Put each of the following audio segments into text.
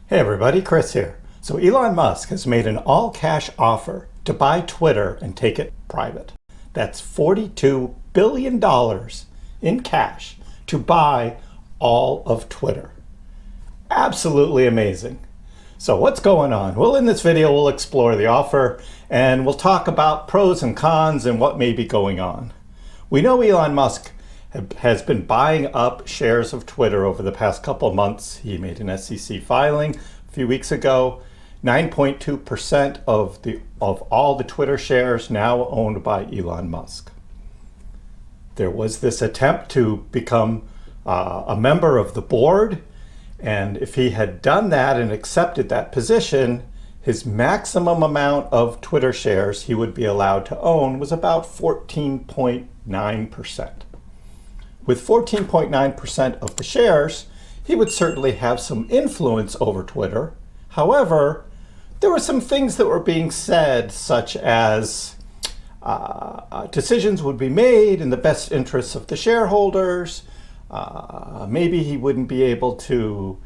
Hey everybody, Chris here. So Elon Musk has made an all-cash offer to buy Twitter and take it private. That's $42 billion in cash to buy all of Twitter. Absolutely amazing. So what's going on? Well, in this video, we'll explore the offer and we'll talk about pros and cons and what may be going on. We know Elon Musk has been buying up shares of Twitter over the past couple of months. He made an SEC filing a few weeks ago. 9.2% of all the Twitter shares now owned by Elon Musk. There was this attempt to become a member of the board, and if he had done that and accepted that position, his maximum amount of Twitter shares he would be allowed to own was about 14.9%. With 14.9% of the shares, he would certainly have some influence over Twitter. However, there were some things that were being said, such as decisions would be made in the best interests of the shareholders. Maybe he wouldn't be able to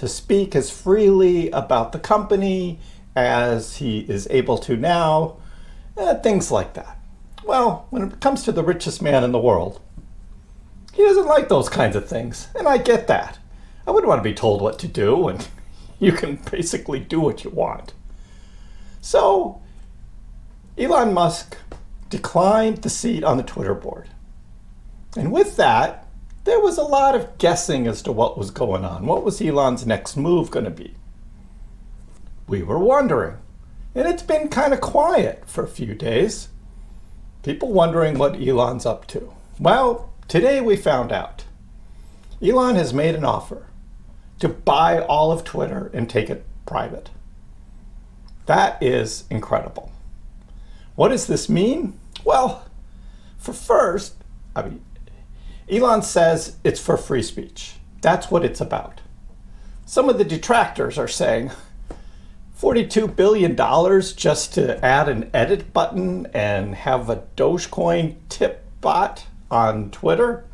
speak as freely about the company as he is able to now. Things like that. Well, when it comes to the richest man in the world, he doesn't like those kinds of things, and I get that. I wouldn't want to be told what to do, and you can basically do what you want. So, Elon Musk declined the seat on the Twitter board. And with that, there was a lot of guessing as to what was going on. What was Elon's next move going to be? We were wondering. And it's been kind of quiet for a few days. People wondering what Elon's up to. Well, today we found out. Elon has made an offer to buy all of Twitter and take it private. That is incredible. What does this mean? Well, Elon says it's for free speech. That's what it's about. Some of the detractors are saying $42 billion just to add an edit button and have a Dogecoin tip bot on Twitter?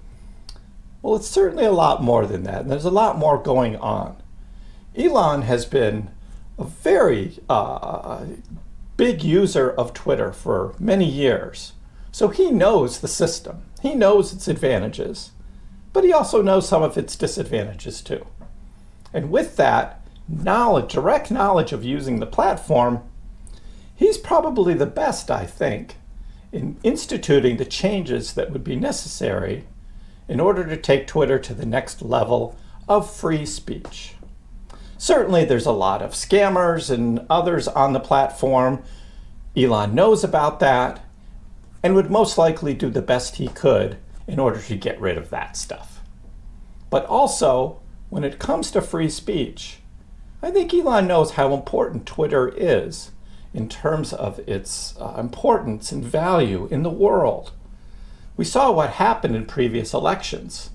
Well, it's certainly a lot more than that, and there's a lot more going on. Elon has been a very big user of Twitter for many years, so he knows the system. He knows its advantages, but he also knows some of its disadvantages too. And with that knowledge, direct knowledge of using the platform, he's probably the best, I think, in instituting the changes that would be necessary in order to take Twitter to the next level of free speech. Certainly there's a lot of scammers and others on the platform. Elon knows about that and would most likely do the best he could in order to get rid of that stuff. But also, when it comes to free speech, I think Elon knows how important Twitter is in terms of its importance and value in the world. We saw what happened in previous elections,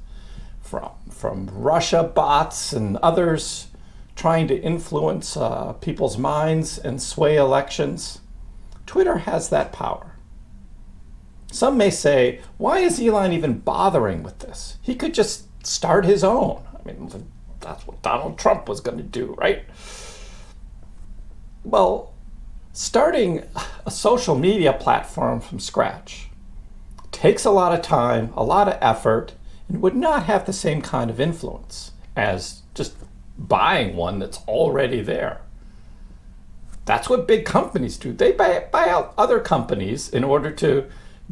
from Russia bots and others trying to influence people's minds and sway elections. Twitter has that power. Some may say, why is Elon even bothering with this? He could just start his own. I mean, that's what Donald Trump was going to do, right? Well, starting a social media platform from scratch takes a lot of time, a lot of effort, and would not have the same kind of influence as just buying one that's already there. That's what big companies do. They buy out other companies in order to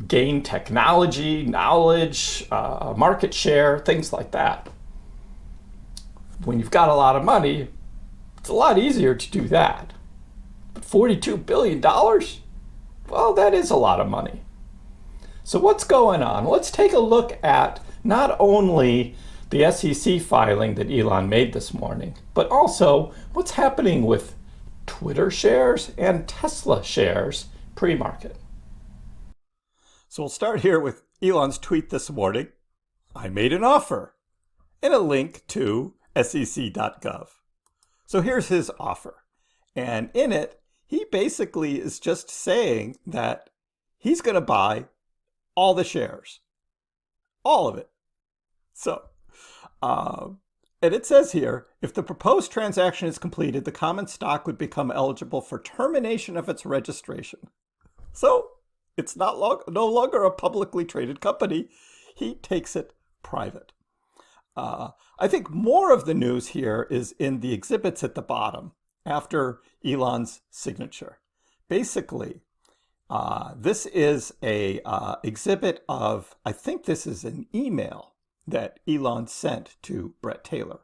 gain technology, knowledge, market share, things like that. When you've got a lot of money, it's a lot easier to do that. But $42 billion? Well, that is a lot of money. So what's going on? Let's take a look at not only the SEC filing that Elon made this morning, but also what's happening with Twitter shares and Tesla shares pre-market. So we'll start here with Elon's tweet this morning. I made an offer, and a link to sec.gov. So here's his offer. And in it, he basically is just saying that he's going to buy all the shares. All of it. So And it says here, if the proposed transaction is completed, the common stock would become eligible for termination of its registration. So it's no longer a publicly traded company. He takes it private. I think more of the news here is in the exhibits at the bottom after Elon's signature. Basically, this is a exhibit of, I think this is an email that Elon sent to Brett Taylor.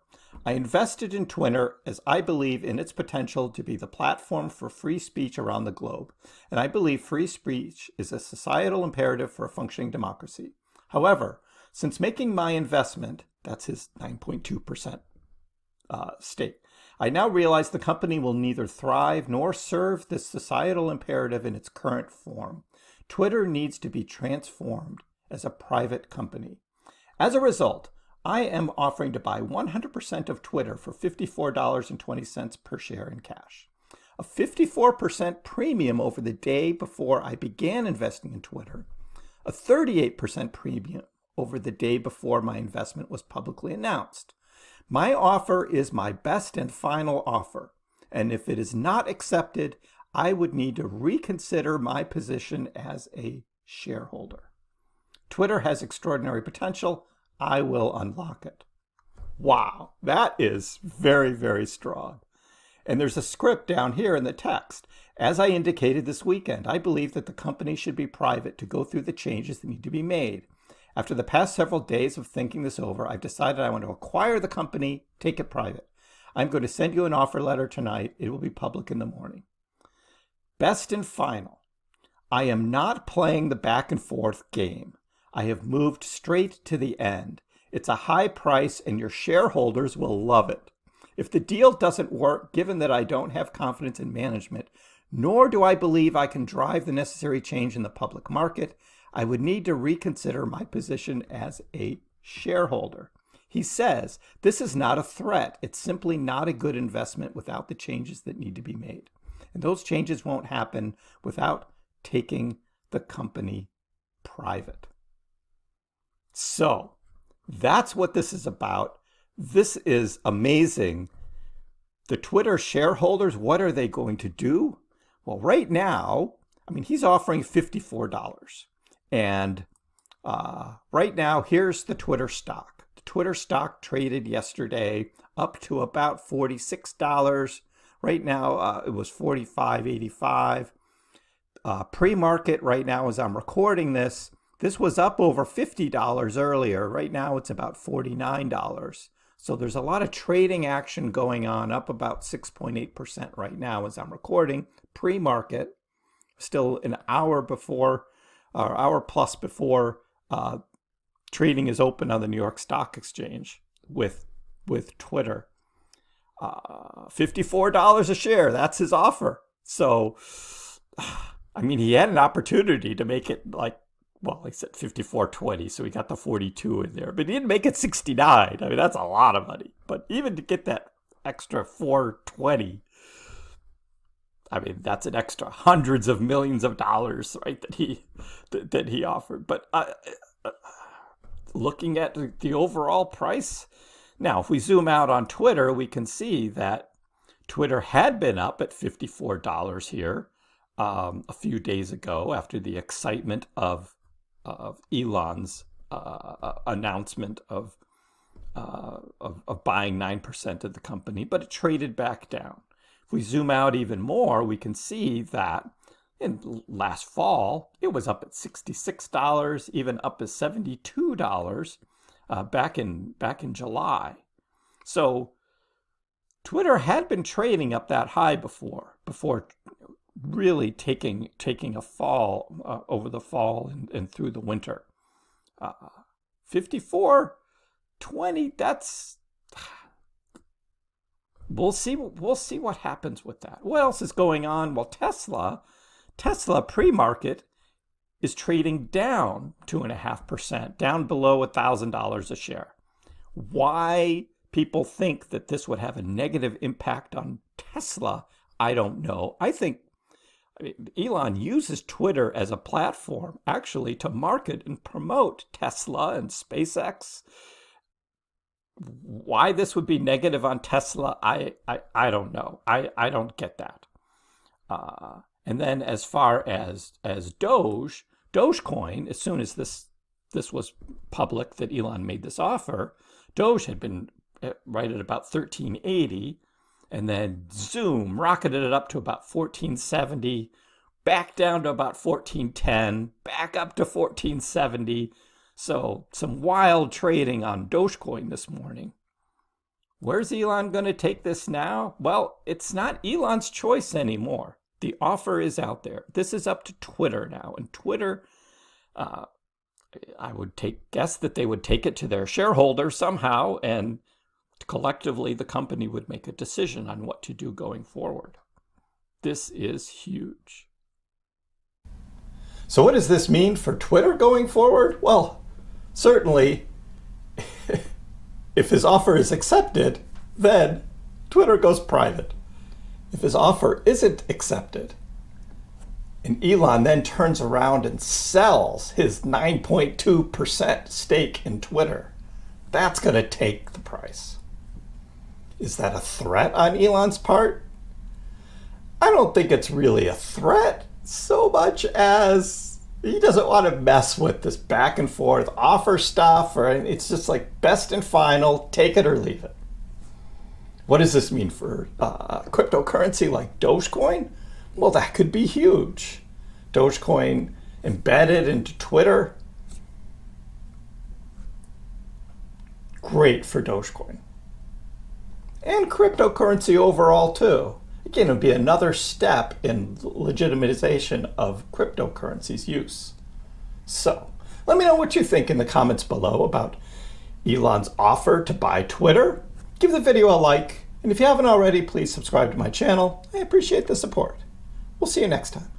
I invested in Twitter as I believe in its potential to be the platform for free speech around the globe, and I believe free speech is a societal imperative for a functioning democracy. However, since making my investment, that's his 9.2% stake, I now realize the company will neither thrive nor serve this societal imperative in its current form. Twitter needs to be transformed as a private company. As a result, I am offering to buy 100% of Twitter for $54.20 per share in cash. A 54% premium over the day before I began investing in Twitter. A 38% premium over the day before my investment was publicly announced. My offer is my best and final offer, and if it is not accepted, I would need to reconsider my position as a shareholder. Twitter has extraordinary potential. I will unlock it. Wow, that is very, very strong. And there's a script down here in the text. As I indicated this weekend, I believe that the company should be private to go through the changes that need to be made. After the past several days of thinking this over, I've decided I want to acquire the company, take it private. I'm going to send you an offer letter tonight. It will be public in the morning. Best and final. I am not playing the back and forth game. I have moved straight to the end. It's a high price and your shareholders will love it. If the deal doesn't work, given that I don't have confidence in management, nor do I believe I can drive the necessary change in the public market, I would need to reconsider my position as a shareholder. He says, this is not a threat. It's simply not a good investment without the changes that need to be made. And those changes won't happen without taking the company private. So that's what this is about. This is amazing. The Twitter shareholders, what are they going to do? Well, right now, he's offering $54. And right now, here's the Twitter stock. The Twitter stock traded yesterday up to about $46. Right now, it was $45.85. Pre-market right now, as I'm recording this, this was up over $50 earlier. Right now, it's about $49. So there's a lot of trading action going on, up about 6.8% right now as I'm recording. Pre-market, still an hour before, or hour plus before trading is open on the New York Stock Exchange with Twitter. $54 a share, that's his offer. So, he had an opportunity to make it he said 54.20, so he got the 42 in there, but he didn't make it 69. That's a lot of money. But even to get that extra 420, that's an extra hundreds of millions of dollars, right? That he offered. But looking at the overall price, now if we zoom out on Twitter, we can see that Twitter had been up at $54 here a few days ago after the excitement of Elon's announcement of buying 9% of the company, but it traded back down. If we zoom out even more, we can see that in last fall, it was up at $66, even up as $72 back in July. So Twitter had been trading up that high before really taking a fall over the fall and through the winter. 54.20, that's, we'll see what happens with that. What else is going on? Well, Tesla pre-market is trading down 2.5%, down below $1,000 a share. Why people think that this would have a negative impact on Tesla, I don't know. Elon uses Twitter as a platform actually to market and promote Tesla and SpaceX. Why this would be negative on Tesla, I don't know. I don't get that. And then as far as Dogecoin, as soon as this was public that Elon made this offer, Doge had been right at about 1380, and then zoom, rocketed it up to about 1470, back down to about 1410, back up to 1470. So some wild trading on Dogecoin this morning. Where's Elon going to take this now? Well, it's not Elon's choice anymore. The offer is out there. This is up to Twitter now. And Twitter, I would guess that they would take it to their shareholders somehow, and collectively the company would make a decision on what to do going forward. This is huge. So what does this mean for Twitter going forward? Well, certainly, if his offer is accepted, then Twitter goes private. If his offer isn't accepted, and Elon then turns around and sells his 9.2% stake in Twitter, that's going to take the price. Is that a threat on Elon's part? I don't think it's really a threat so much as he doesn't want to mess with this back and forth offer stuff, or it's just like best and final, take it or leave it. What does this mean for cryptocurrency like Dogecoin? Well, that could be huge. Dogecoin embedded into Twitter. Great for Dogecoin. And cryptocurrency overall too. Again, it would be another step in legitimization of cryptocurrency's use. So, let me know what you think in the comments below about Elon's offer to buy Twitter. Give the video a like, and if you haven't already, please subscribe to my channel. I appreciate the support. We'll see you next time.